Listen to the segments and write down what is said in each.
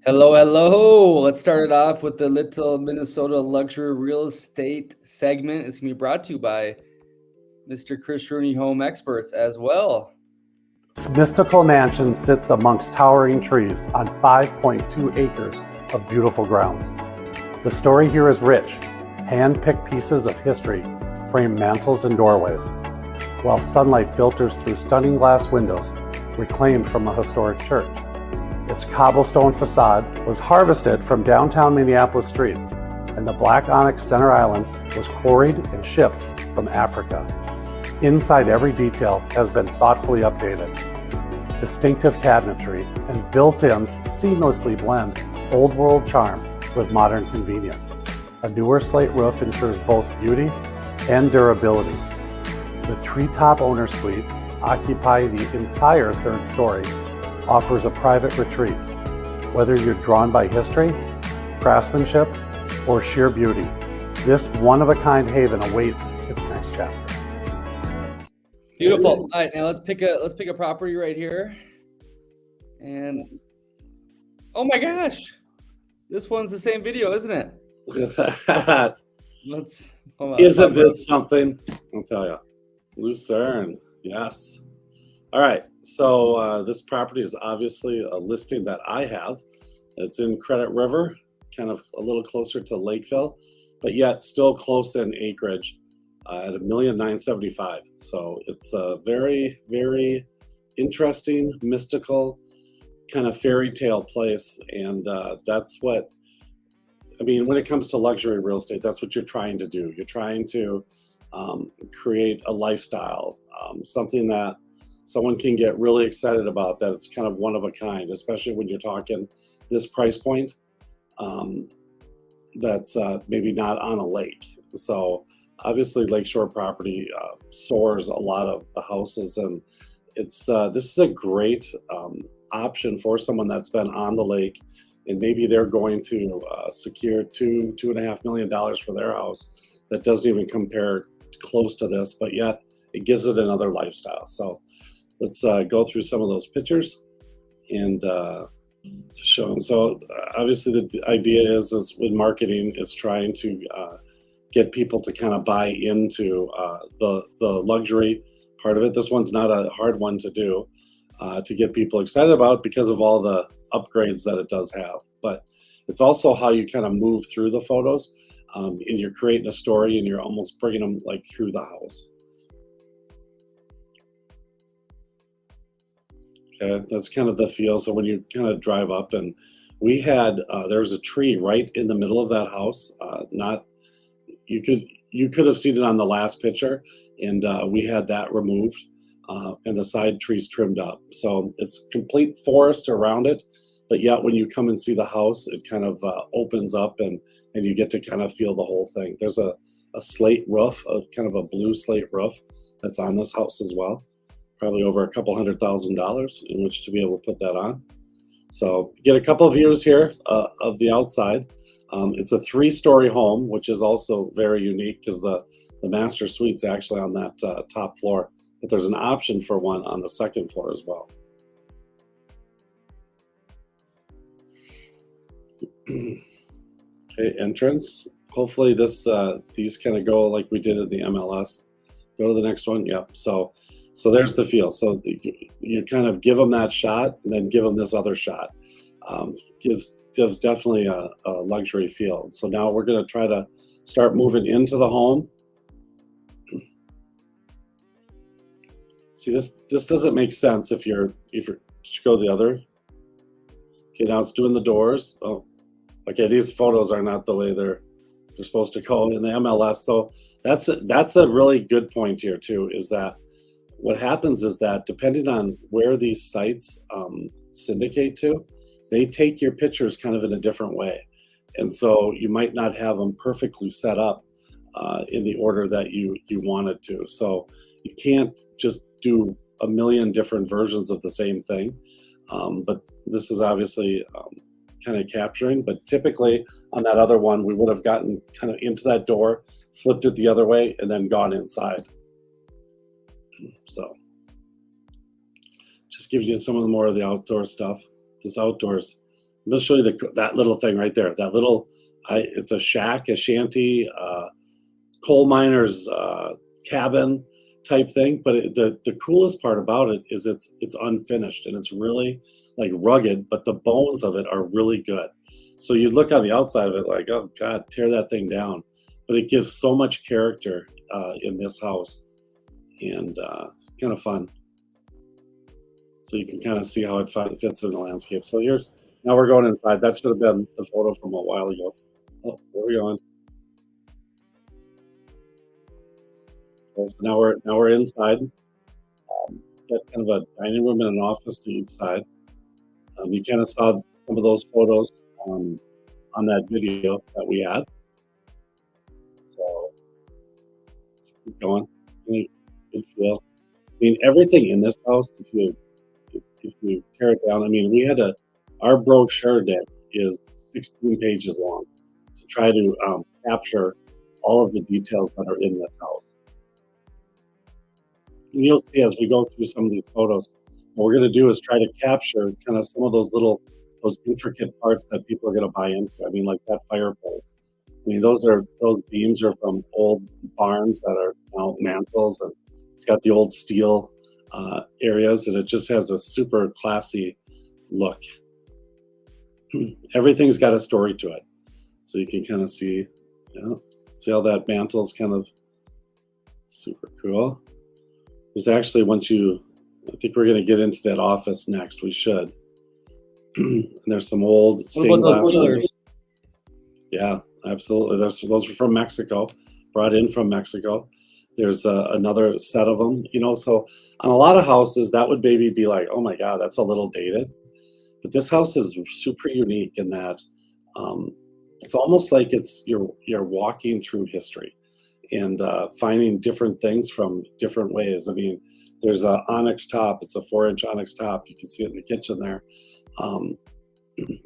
Hello, hello. Let's start it off with the Little Minnesota Luxury Real Estate segment. It's going to be brought to you by Mr. Chris Rooney Home Experts as well. This mystical mansion sits amongst towering trees on 5.2 acres of beautiful grounds. The story here is rich. Hand-picked pieces of history frame mantels and doorways, while sunlight filters through stunning glass windows reclaimed from a historic church. Its cobblestone facade was harvested from downtown Minneapolis streets, and the black onyx center island was quarried and shipped from Africa. Inside, every detail has been thoughtfully updated. Distinctive cabinetry and built-ins seamlessly blend old-world charm with modern convenience. A newer slate roof ensures both beauty and durability. The treetop owner suite, occupying the entire third story, offers a private retreat. Whether you're drawn by history, craftsmanship, or sheer beauty, this one-of-a-kind haven awaits its next chapter. Beautiful. All right, now let's pick a property right here. And oh my gosh, this one's the same video, isn't it? Let's hold on. Isn't this something? I'll tell you. Lucerne, yes. All right, so this property is obviously a listing that I have. It's in Credit River, kind of a little closer to Lakeville, but yet still close in acreage at $1,975,000. So it's a very, very interesting, mystical, kind of fairy tale place. And that's what, I mean, when it comes to luxury real estate, that's what you're trying to do. You're trying to create a lifestyle, something that someone can get really excited about, that it's kind of one of a kind, especially when you're talking this price point that's maybe not on a lake. So obviously Lakeshore property soars a lot of the houses, and it's this is a great option for someone that's been on the lake, and maybe they're going to secure $2.5 million for their house that doesn't even compare close to this, but yet it gives it another lifestyle. So let's go through some of those pictures and show them. So obviously the idea is with marketing is trying to get people to kind of buy into the luxury part of it. This one's not a hard one to do, to get people excited about because of all the upgrades that it does have. But it's also how you kind of move through the photos, and you're creating a story and you're almost bringing them like through the house. Okay, that's kind of the feel. So when you kind of drive up, and we had there was a tree right in the middle of that house. You could have seen it on the last picture, and we had that removed, and the side trees trimmed up. So it's complete forest around it, but yet when you come and see the house, it kind of opens up, and you get to kind of feel the whole thing. There's a slate roof, a kind of a blue slate roof that's on this house as well. Probably over $200,000 in which to be able to put that on. So get a couple of views here of the outside. It's a 3-story home, which is also very unique because the master suite's actually on that top floor, but there's an option for one on the second floor as well. Okay, entrance. Hopefully these kind of go like we did at the MLS. Go to the next one. Yep. So there's the feel. So you kind of give them that shot and then give them this other shot. Gives definitely a luxury feel. So now we're going to try to start moving into the home. See, this doesn't make sense if you go the other. Okay, now it's doing the doors. Oh, okay, these photos are not the way they're supposed to go in the MLS. So that's a really good point here too, is that what happens is that depending on where these sites syndicate to, they take your pictures kind of in a different way. And so you might not have them perfectly set up in the order that you wanted to. So you can't just do a million different versions of the same thing. But this is obviously kind of capturing, but typically on that other one, we would have gotten kind of into that door, flipped it the other way, and then gone inside. So just gives you some of the more of the outdoor stuff. This outdoors I'm gonna show you that little thing right there. That little, it's a shack, a shanty, coal miner's cabin type thing. But the coolest part about it is it's unfinished and it's really like rugged, but the bones of it are really good. So you look on the outside of it like, oh God, tear that thing down. But it gives so much character in this house, and kind of fun. So you can kind of see how it fits in the landscape. So now we're going inside. That should have been the photo from a while ago. Oh, where are we going? Okay, so now we're inside. Got kind of a dining room and an office to each side. You kind of saw some of those photos on that video that we had. So let's keep going. Really good feel. I mean, everything in this house, if you tear it down, I mean, our brochure deck is 16 pages long to try to capture all of the details that are in this house. And you'll see as we go through some of these photos, what we're going to do is try to capture kind of some of those intricate parts that people are going to buy into. I mean, like that fireplace. I mean, those beams are from old barns that are now mantles, and it's got the old steel areas, and it just has a super classy look. Everything's got a story to it, so you can kind of see how that mantle's kind of super cool. There's actually, I think we're going to get into that office next. We should. And there's some old stained glass windows. Yeah, absolutely. Those are from Mexico, brought in from Mexico. There's another set of them, so on a lot of houses, that would maybe be like, oh my God, that's a little dated. But this house is super unique in that it's almost like you're walking through history and finding different things from different ways. I mean, there's an onyx top. It's a 4-inch onyx top. You can see it in the kitchen there.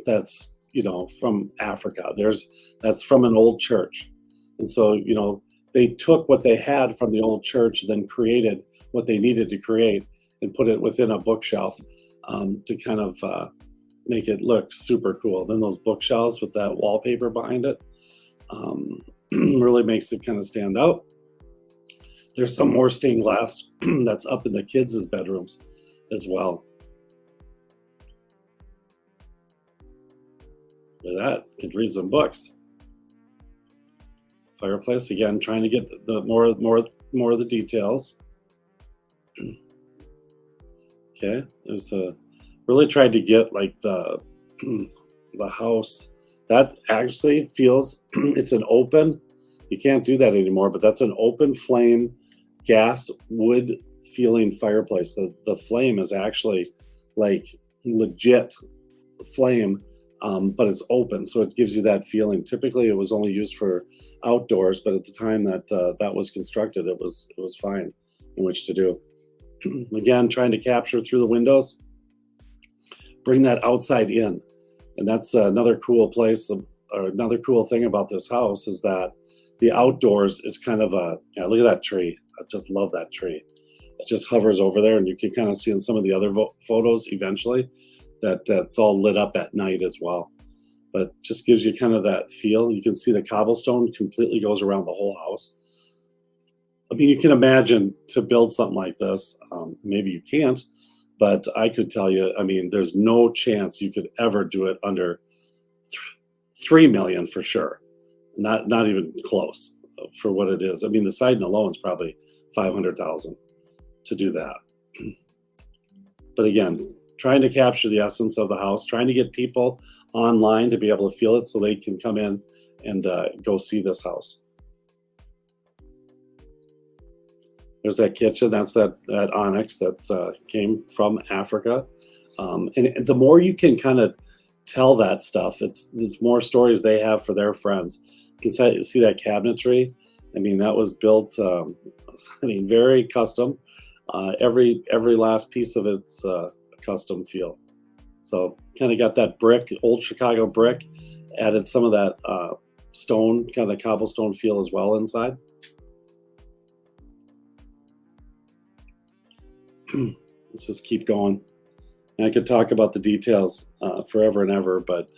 That's, from Africa. That's from an old church. And so, they took what they had from the old church, then created what they needed to create and put it within a bookshelf to kind of make it look super cool. Then those bookshelves with that wallpaper behind it really makes it kind of stand out. There's some more stained glass that's up in the kids' bedrooms as well. Look at that, you can read some books. Fireplace, again, trying to get the more of the details. Okay, really tried to get like the house. That actually feels, it's an open, you can't do that anymore, but that's an open flame, gas, wood feeling fireplace. The flame is actually like legit flame, but it's open, so it gives you that feeling. Typically, it was only used for outdoors, but at the time that that was constructed, it was fine in which to do. Again, trying to capture through the windows, bring that outside in, and that's another cool place. Or another cool thing about this house is that the outdoors is kind of look at that tree. I just love that tree. It just hovers over there, and you can kind of see in some of the other photos eventually that's all lit up at night as well. But just gives you kind of that feel. You can see the cobblestone completely goes around the whole house. I mean, you can imagine to build something like this. Maybe you can't, but I could tell you, I mean, there's no chance you could ever do it under $3 million for sure. Not even close for what it is. I mean, the siding alone is probably $500,000 to do that. But again, trying to capture the essence of the house, trying to get people online to be able to feel it so they can come in and go see this house. There's that kitchen. That's that onyx that came from Africa. And the more you can kind of tell that stuff, it's more stories they have for their friends. You can see that cabinetry. I mean, that was built, very custom. Every last piece of it's a custom feel. So kind of got that brick, old Chicago brick, added some of that stone, kind of cobblestone feel as well inside. Let's just keep going. And I could talk about the details forever and ever, but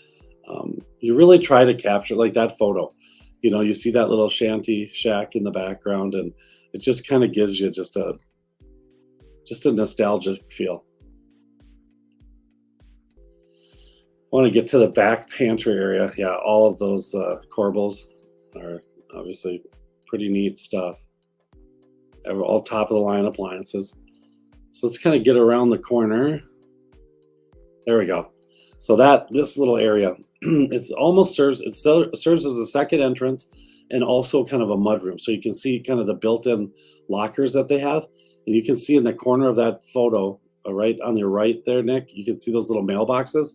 you really try to capture like that photo. You see that little shanty shack in the background, and it just kind of gives you just a nostalgic feel. I want to get to the back pantry area. Yeah, all of those corbels are obviously pretty neat stuff. All top of the line appliances. So let's kind of get around the corner. There we go. So this little area, it almost serves as a second entrance and also kind of a mudroom. So you can see kind of the built-in lockers that they have. And you can see in the corner of that photo, right on your right there, Nick, you can see those little mailboxes.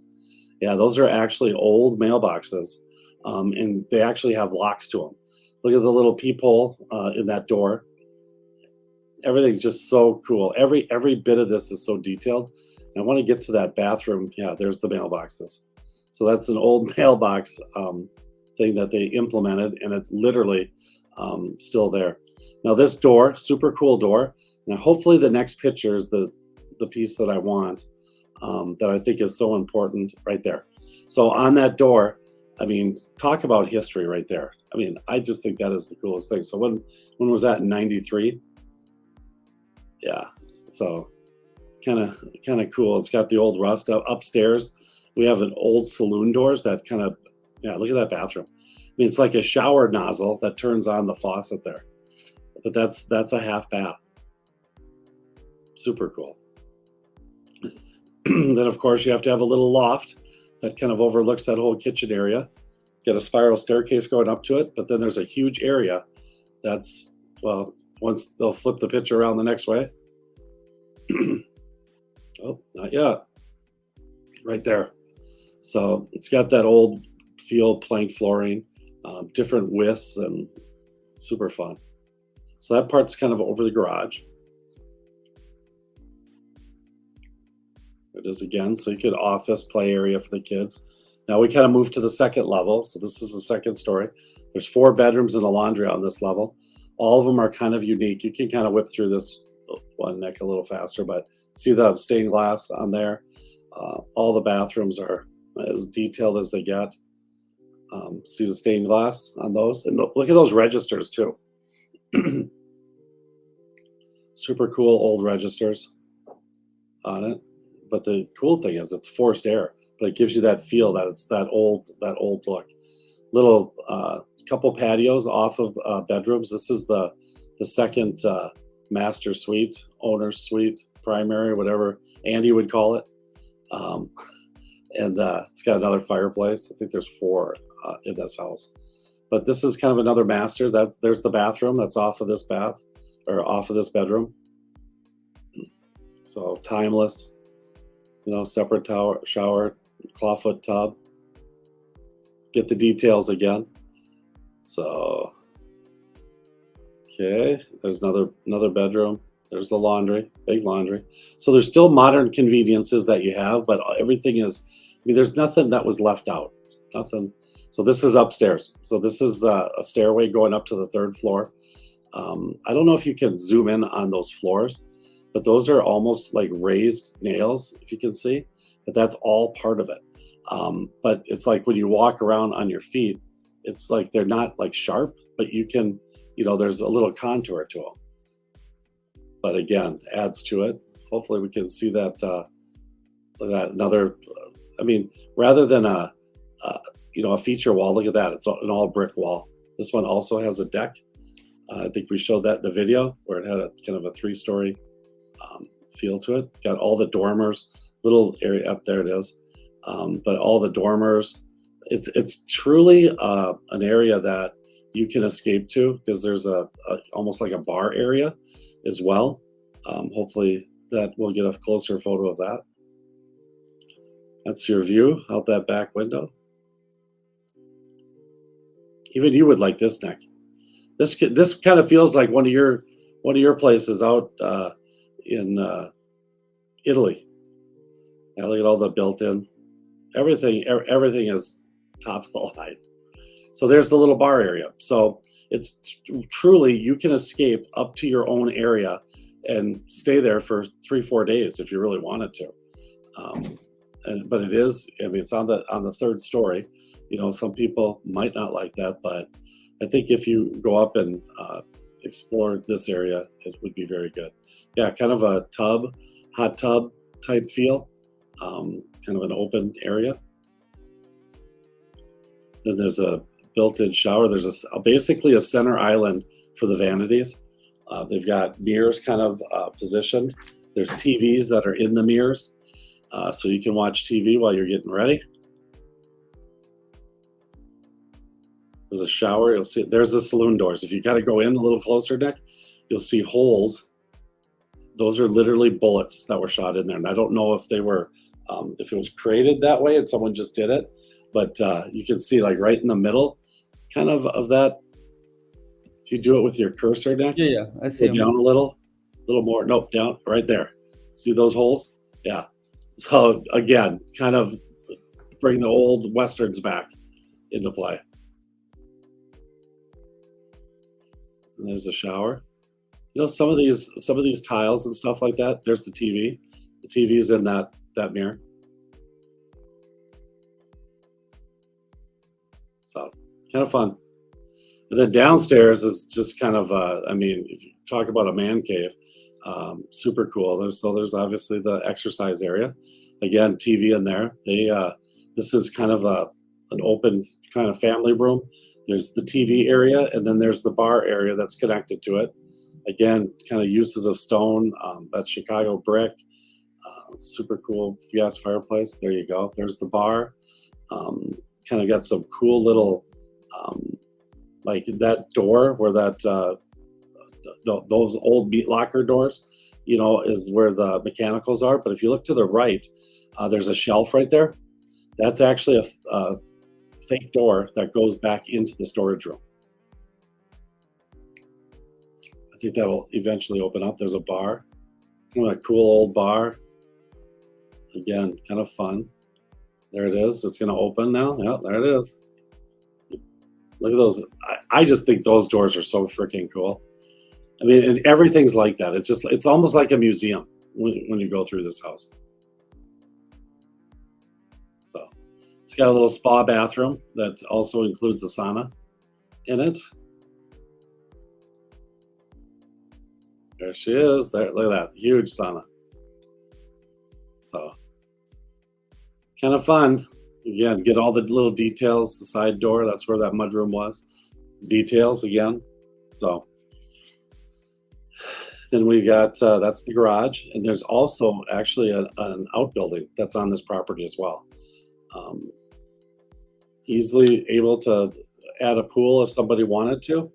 Yeah, those are actually old mailboxes. And they actually have locks to them. Look at the little peephole in that door. Everything's just so cool. Every bit of this is so detailed. And I want to get to that bathroom. Yeah, there's the mailboxes. So that's an old mailbox thing that they implemented, and it's literally still there. Now this door, super cool door. Now hopefully the next picture is the piece that I want, that I think is so important right there. So on that door, I mean, talk about history right there. I mean, I just think that is the coolest thing. So when was that, in 93? Yeah, so kind of cool. It's got the old rust upstairs. We have an old saloon doors that kind of, yeah, look at that bathroom. I mean, it's like a shower nozzle that turns on the faucet there, but that's a half bath. Super cool. Then of course you have to have a little loft that kind of overlooks that whole kitchen area. Get a spiral staircase going up to it, but then there's a huge area that's, well, once they'll flip the picture around the next way. Oh, not yet. Right there. So it's got that old feel plank flooring, different widths, and super fun. So that part's kind of over the garage. It is again, so you could office play area for the kids. Now we kind of moved to the second level. So this is the second story. There's 4 bedrooms and a laundry on this level. All of them are kind of unique. You can kind of whip through this one, Nick, a little faster, but see the stained glass on there. All the bathrooms are as detailed as they get. See the stained glass on those, and look at those registers too. Super cool old registers on it. But the cool thing is it's forced air, but it gives you that feel that it's that old look. Little couple patios off of bedrooms. This is the second master suite, owner's suite, primary, whatever Andy would call it. And it's got another fireplace. I think there's 4 in this house. But this is kind of another master. There's the bathroom that's off of this bath, or off of this bedroom. So timeless, separate shower, clawfoot tub. Get the details again. So, okay, there's another bedroom. There's the laundry, big laundry. So there's still modern conveniences that you have, but everything is, there's nothing that was left out. Nothing. So this is upstairs. So this is a stairway going up to the 3rd floor. I don't know if you can zoom in on those floors, but those are almost like raised nails, if you can see, but that's all part of it. But it's like when you walk around on your feet, it's like they're not like sharp, but you can, there's a little contour to them. But again, adds to it. Hopefully we can see that another, rather than a feature wall, look at that. It's an all brick wall. This one also has a deck. I think we showed that in the video where it had a kind of a 3-story feel to it. Got all the dormers, little area up there it is. But all the dormers, it's truly an area that you can escape to, because there's a almost like a bar area as well. Hopefully that we'll get a closer photo of that. That's your view out that back window. Even you would like this, Nick. This kind of feels like one of your places out in Italy. Yeah, look at all the built-in. Everything is top of the line. So there's the little bar area. So it's truly, you can escape up to your own area and stay there for 3-4 days if you really wanted to. But it is, I mean, it's on the third story. Some people might not like that, but I think if you go up and explore this area, it would be very good. Yeah, kind of a hot tub type feel, kind of an open area. Then there's a built-in shower. There's basically a center island for the vanities. They've got mirrors kind of positioned. There's TVs that are in the mirrors, so you can watch TV while you're getting ready. There's a shower. You'll see there's the saloon doors. If you got to go in a little closer, Nick, you'll see holes. Those are literally bullets that were shot in there. And I don't know if they were, if it was created that way and someone just did it, but you can see like right in the middle, kind of that. If you do it with your cursor, Nick, Yeah, I see go down a little more. Nope, down right there. See those holes? Yeah. So again, kind of bring the old westerns back into play. And there's the shower. Some of these tiles and stuff like that. There's the TV. The TV's in that mirror. So kind of fun. And then downstairs is just kind of I mean, if you talk about a man cave, super cool. There's obviously the exercise area. Again, TV in there. This is kind of an open kind of family room. There's the TV area, and then there's the bar area that's connected to it. Again, kind of uses of stone. That's Chicago brick. Super cool gas fireplace. There you go. There's the bar. Kind of got some cool little, like that door where those old meat locker doors, is where the mechanicals are. But if you look to the right, there's a shelf right there. That's actually a fake door that goes back into the storage room. I think that'll eventually open up. There's a bar, kind of a cool old bar. Again, kind of fun. There it is. It's going to open now. Yeah, there it is. Look at those. I just think those doors are so freaking cool. I mean, and everything's like that. It's almost like a museum when you go through this house. So it's got a little spa bathroom that also includes a sauna in it. There she is. There, look at that huge sauna. So kind of fun. Again, get all the little details. The side door, that's where that mudroom was. Details again. So then we got that's the garage, and there's also actually an outbuilding that's on this property as well. Easily able to add a pool if somebody wanted to.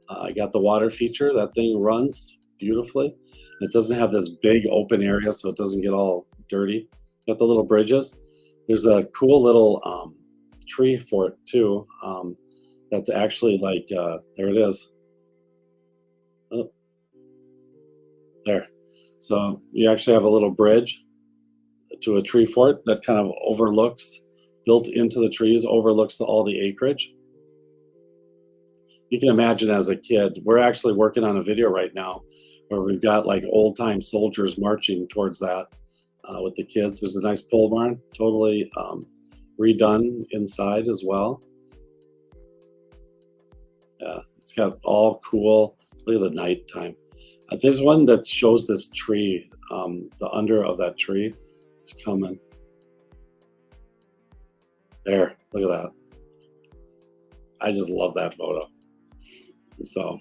I got the water feature. That thing runs beautifully. It doesn't have this big open area, so it doesn't get all dirty. Got the little bridges. There's a cool little tree for it too. That's actually like there it is. Oh, there. So you actually have a little bridge to a tree fort that kind of overlooks, built into the trees, overlooks all the acreage. You can imagine as a kid, we're actually working on a video right now where we've got like old time soldiers marching towards that with the kids. There's a nice pole barn, totally redone inside as well. Yeah, it's got all cool. Look at the nighttime. There's one that shows this tree, the under of that tree. It's coming. There, look at that. I just love that photo. So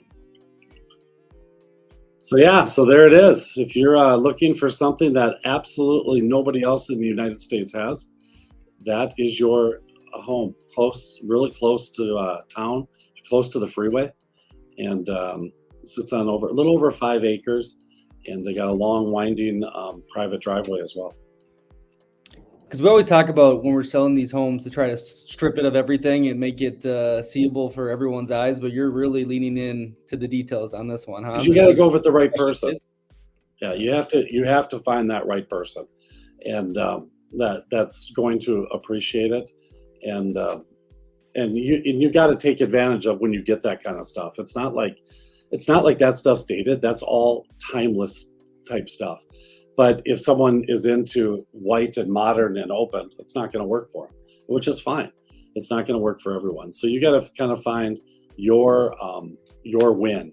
yeah, so there it is. If you're looking for something that absolutely nobody else in the United States has, that is your home, really close to town, close to the freeway, and sits on a little over 5 acres, and they got a long winding private driveway as well. Because we always talk about when we're selling these homes to try to strip it of everything and make it seeable for everyone's eyes, but you're really leaning in to the details on this one, huh? You got to go with the right person. Yeah, you have to find that right person, and that's going to appreciate it, and you got to take advantage of when you get that kind of stuff. It's not like that stuff's dated. That's all timeless type stuff. But if someone is into white and modern and open, it's not going to work for them, which is fine. It's not going to work for everyone. So you got to kind of find your win,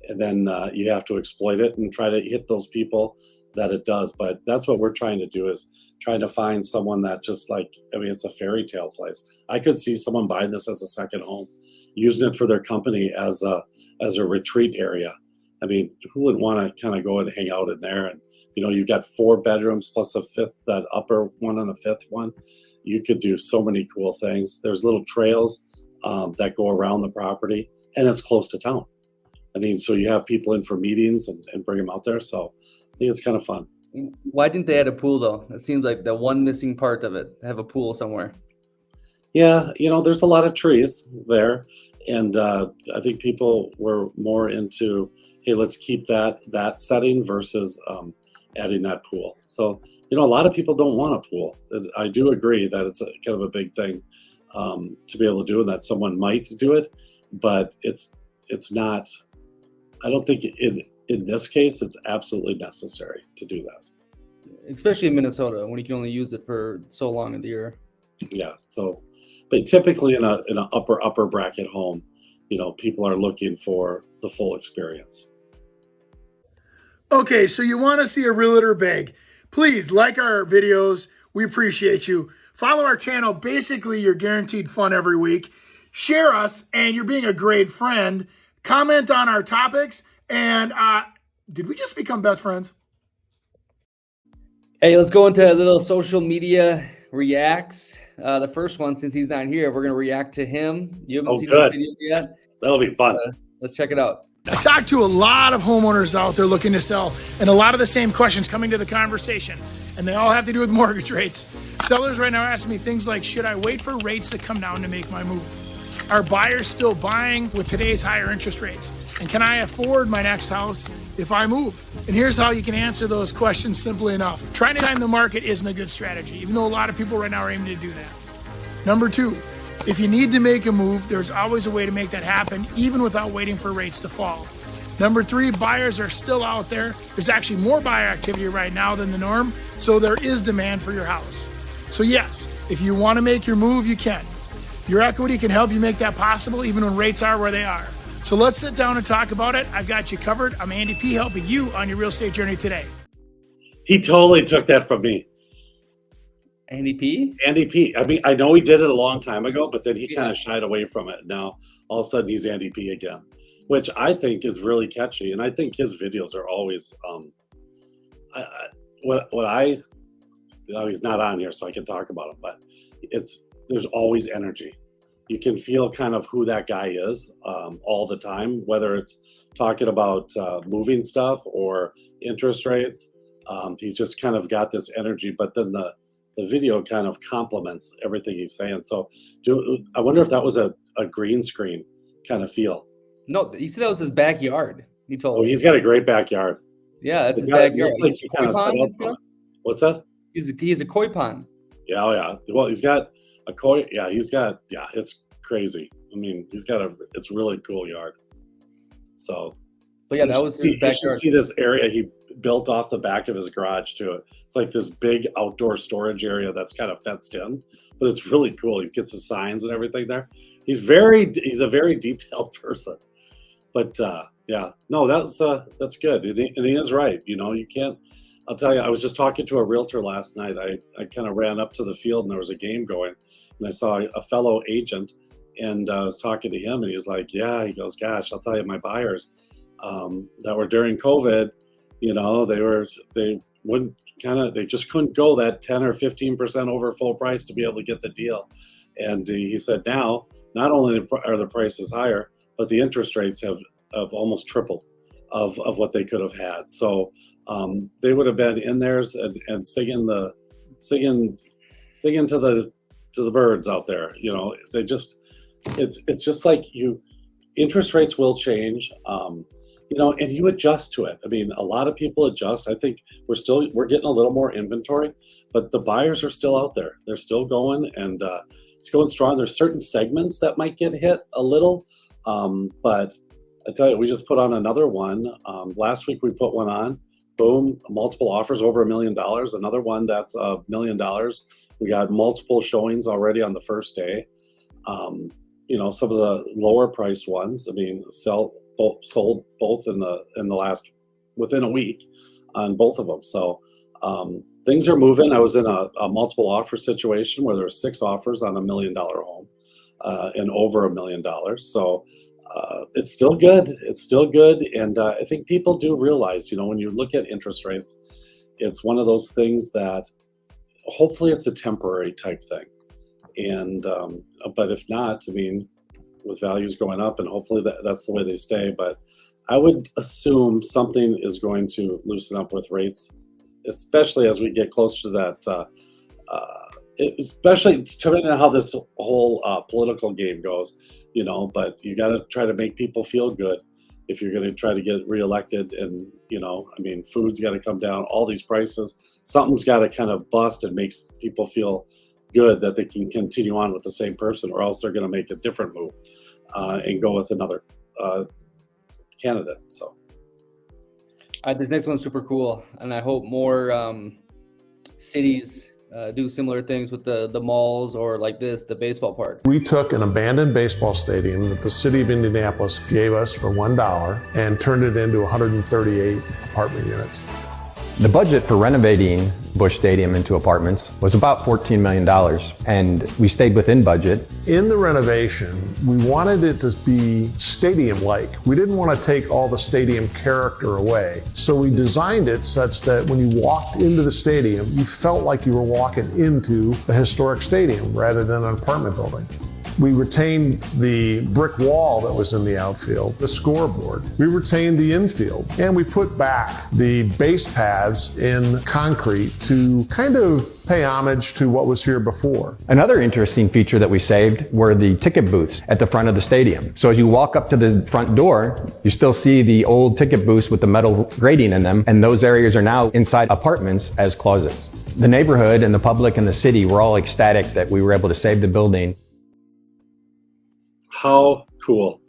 and then you have to exploit it and try to hit those people that it does. But that's what we're trying to do, is trying to find someone that just like, I mean, it's a fairy tale place. I could see someone buying this as a second home, using it for their company as a retreat area. I mean, who wouldn't want to kind of go and hang out in there? And, you know, you've got 4 bedrooms plus a fifth, that upper one and a fifth one. You could do so many cool things. There's little trails that go around the property, and it's close to town. I mean, so you have people in for meetings and bring them out there. So I think it's kind of fun. Why didn't they add a pool, though? It seems like the one missing part of it, have a pool somewhere. Yeah, you know, there's a lot of trees there. And I think people were more into, hey, let's keep that setting versus adding that pool. So, you know, a lot of people don't want a pool. I do agree that it's kind of a big thing to be able to do, and that someone might do it, but it's not, I don't think in this case, it's absolutely necessary to do that. Especially in Minnesota, when you can only use it for so long in the year. Yeah. So, but typically in an upper bracket home, you know, people are looking for the full experience. Okay, so you want to see a realtor bag? Please like our videos. We appreciate you. Follow our channel. Basically, you're guaranteed fun every week. Share us, and you're being a great friend. Comment on our topics. And did we just become best friends? Hey, let's go into a little social media reacts. The first one, since he's not here, we're going to react to him. You haven't seen this video yet? That'll be fun. Let's check it out. I talked to a lot of homeowners out there looking to sell, and a lot of the same questions coming to the conversation, and they all have to do with mortgage rates. Sellers right now are asking me things like, should I wait for rates to come down to make my move? Are buyers still buying with today's higher interest rates? And can I afford my next house if I move? And here's how you can answer those questions simply enough. Trying to time the market isn't a good strategy, even though a lot of people right now are aiming to do that. Number 2, if you need to make a move, there's always a way to make that happen, even without waiting for rates to fall. Number 3, buyers are still out there. There's actually more buyer activity right now than the norm, so there is demand for your house. So yes, if you want to make your move, you can. Your equity can help you make that possible, even when rates are where they are. So let's sit down and talk about it. I've got you covered. I'm Andy P, helping you on your real estate journey today. He totally took that from me. Andy P? Andy P. I mean, I know he did it a long time ago, but then he kind of shied away from it. Now, all of a sudden, he's Andy P again, which I think is really catchy. And I think his videos are always, he's not on here, so I can talk about him, but there's always energy. You can feel kind of who that guy is all the time, whether it's talking about moving stuff or interest rates. He's just kind of got this energy, but then the video kind of complements everything he's saying. So I wonder if that was a green screen kind of feel. No, he said that was his backyard. He told me. He's got a great backyard. Yeah, that's his backyard. Like he kind of set up from it. What's that? He's a koi pond. Yeah, oh yeah. Well, he's got a koi. Yeah, it's crazy. I mean, it's really cool yard. So. But yeah, that was his backyard. You should see this area he built off the back of his garage too. It's like this big outdoor storage area that's kind of fenced in, but it's really cool. He gets the signs and everything there. He's a very detailed person. But yeah, no, that's good. And he is right. You know, you can't. I'll tell you, I was just talking to a realtor last night. I kind of ran up to the field and there was a game going, and I saw a fellow agent, and I was talking to him, and he's like, yeah, he goes, gosh, I'll tell you, my buyers that were during COVID, you know, they just couldn't go that 10 or 15% over full price to be able to get the deal. And he said, now not only are the prices higher, but the interest rates have almost tripled of what they could have had. So they would have been in theirs and singing to the birds out there. You know, it's just like interest rates will change. You know, and you adjust to it. I mean, a lot of people adjust. I think we're getting a little more inventory, but the buyers are still out there. They're still going, and it's going strong. There's certain segments that might get hit a little, but I tell you, we just put on another one. Last week we put one on boom, multiple offers over $1 million. Another one that's $1 million. We got multiple showings already on the first day. Some of the lower priced ones, I mean, sold both in the last, within a week on both of them. So things are moving. I was in a multiple offer situation where there were 6 offers on $1 million home and over $1 million. So it's still good. It's still good. And I think people do realize, when you look at interest rates, it's one of those things that hopefully it's a temporary type thing. And but if not, I mean, with values going up, and hopefully that's the way they stay. But I would assume something is going to loosen up with rates, especially as we get closer to that. Especially depending on how this whole political game goes, But you got to try to make people feel good if you're going to try to get reelected. And I mean, food's got to come down. All these prices, something's got to kind of bust and makes people feel good that they can continue on with the same person, or else they're going to make a different move and go with another candidate. So this next one's super cool, and I hope more cities do similar things with the malls, or like the baseball park. We took an abandoned baseball stadium that the city of Indianapolis gave us for $1 and turned it into 138 apartment units. The budget for renovating Busch Stadium into apartments was about $14 million, and we stayed within budget. In the renovation, we wanted it to be stadium-like. We didn't want to take all the stadium character away. So we designed it such that when you walked into the stadium, you felt like you were walking into a historic stadium rather than an apartment building. We retained the brick wall that was in the outfield, the scoreboard. We retained the infield, and we put back the base paths in concrete to kind of pay homage to what was here before. Another interesting feature that we saved were the ticket booths at the front of the stadium. So as you walk up to the front door, you still see the old ticket booths with the metal grating in them, and those areas are now inside apartments as closets. The neighborhood and the public and the city were all ecstatic that we were able to save the building. How cool.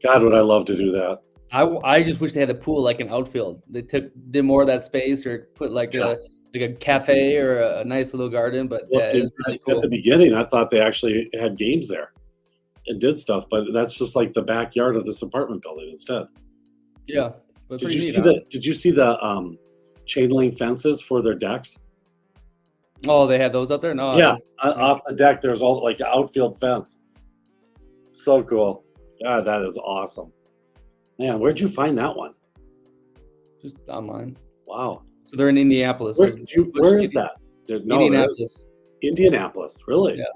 God, would I love to do that. I just wish they had a pool like an outfield. They did more of that space, or put like a cafe or a nice little garden. But it's really cool. At the beginning, I thought they actually had games there and did stuff, but that's just like the backyard of this apartment building instead. Yeah. Did you see the chain link fences for their decks? Oh, they had those out there? No. Yeah, off the deck, there's all like an outfield fence. So cool. God, that is awesome. Man, where'd you find that one? Just online. Wow. So they're in Indianapolis. Where is that? Indianapolis. Indianapolis, really? Yeah.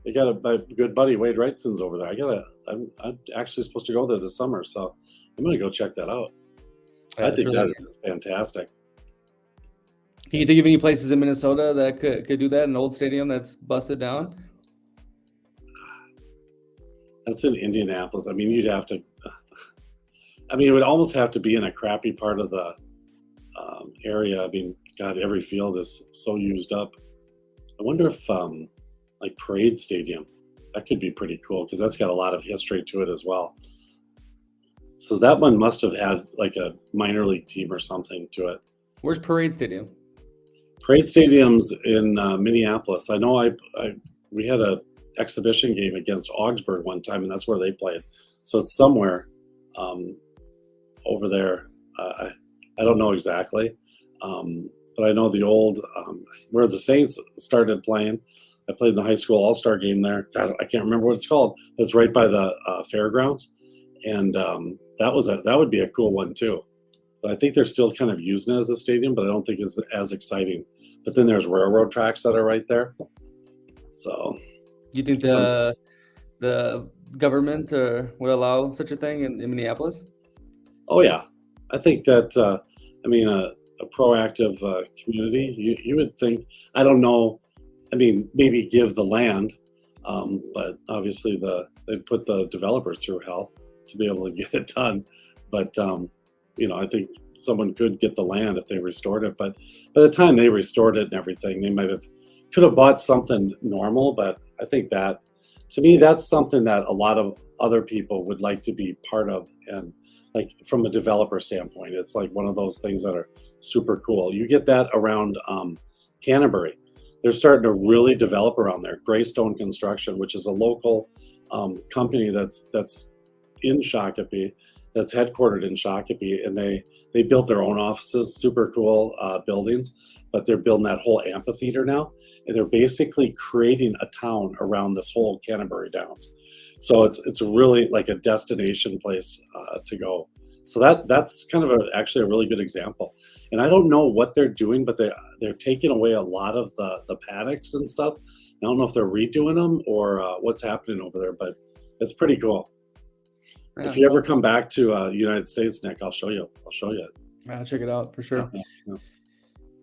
They got my good buddy Wade Wrightson's over there. I'm actually supposed to go there this summer, so I'm gonna go check that out. Yeah, I think really that is fantastic. Can you think of any places in Minnesota that could do that? An old stadium that's busted down? That's in Indianapolis. I mean, you'd have to. I mean, it would almost have to be in a crappy part of the area. I mean, God, every field is so used up. I wonder if, like Parade Stadium, that could be pretty cool because that's got a lot of history to it as well. So that one must have had like a minor league team or something to it. Where's Parade Stadium? Parade Stadium's in Minneapolis. I know we had a exhibition game against Augsburg one time, and that's where they played. So it's somewhere over there. I don't know exactly, but I know the old where the Saints started playing. I played in the high school all-star game there. God, I can't remember what it's called. It's right by the fairgrounds, and that would be a cool one too. But I think they're still kind of using it as a stadium, but I don't think it's as exciting. But then there's railroad tracks that are right there. So, do you think the government would allow such a thing in Minneapolis? Oh yeah, I think that. I mean, a proactive community. You would think. I don't know. I mean, maybe give the land, but obviously they put the developers through hell to be able to get it done. But I think someone could get the land if they restored it. But by the time they restored it and everything, they could have bought something normal. But I think that, to me, that's something that a lot of other people would like to be part of. And like from a developer standpoint, it's like one of those things that are super cool. You get that around Canterbury. They're starting to really develop around there. Greystone Construction, which is a local company that's in Shakopee, that's headquartered in Shakopee, and they built their own offices, super cool buildings, but they're building that whole amphitheater now, and they're basically creating a town around this whole Canterbury Downs. So it's really like a destination place to go. So that's kind of actually a really good example. And I don't know what they're doing, but they're taking away a lot of the paddocks and stuff. I don't know if they're redoing them or what's happening over there, but it's pretty cool. Yeah. If you ever come back to United States, Nick, I'll show you. I'll check it out for sure. Yeah.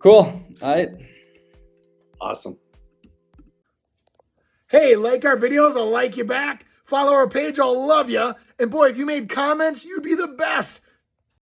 Cool. All right. Awesome. Hey, like our videos, I'll like you back. Follow our page, I'll love you. And boy, if you made comments, you'd be the best.